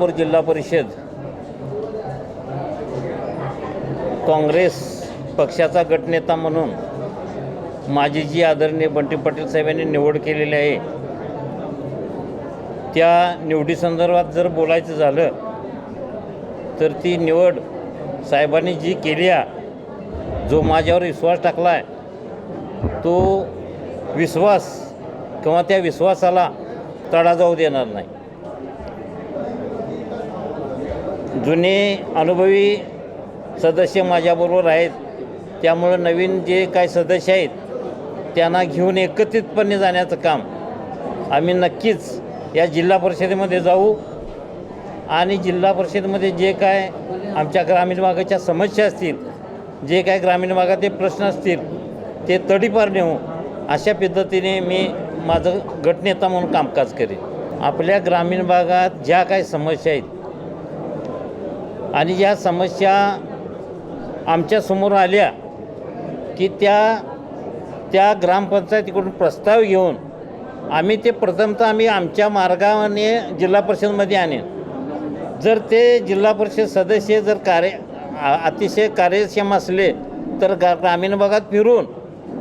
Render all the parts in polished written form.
इंदापूर जिल्हा परिषद काँग्रेस पक्षाचा गटनेता म्हणून माझी जी आदरणीय बंटी पाटील साहेबांनी निवड केलेली आहे, त्या निवडीसंदर्भात जर बोलायचं झालं तर ती निवड साहेबांनी जी केली आहे, जो माझ्यावर विश्वास टाकला आहे, तो विश्वास किंवा त्या विश्वासाला तडा जाऊ देणार नाही. जुने अनुभवी सदस्य माझ्याबरोबर आहेत, त्यामुळं नवीन जे काही सदस्य आहेत त्यांना घेऊन एकत्रितपणे जाण्याचं काम आम्ही नक्कीच या जिल्हा परिषदेमध्ये जाऊ आणि जिल्हा परिषदेमध्ये जे काय आमच्या ग्रामीण भागाच्या समस्या असतील, जे काय ग्रामीण भागाचे प्रश्न असतील ते तडीपार नेऊ अशा पद्धतीने मी माझं गटनेता म्हणून कामकाज करेन. आपल्या ग्रामीण भागात ज्या काही समस्या आहेत आणि ज्या समस्या आमच्यासमोर आल्या की त्या ग्रामपंचायतीकडून प्रस्ताव घेऊन आम्ही ते प्रथमतः आमच्या मार्गाने जिल्हा परिषदमध्ये आणेन. जर ते जिल्हा परिषद सदस्य जर अतिशय कार्यक्षम असले तर ग्रामीण भागात फिरून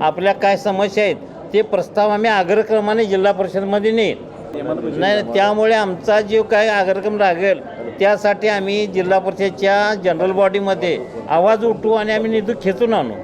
आपल्या काय समस्या आहेत ते प्रस्ताव आम्ही अग्रक्रमाने जिल्हा परिषदमध्ये नेईल. नाही, त्यामुळे आमचा जो काय अग्रक्रम लागेल त्यासाठी आम्ही जिल्हा परिषदच्या जनरल बॉडीमध्ये आवाज उठवू आणि आम्ही निधी खेचून आणू.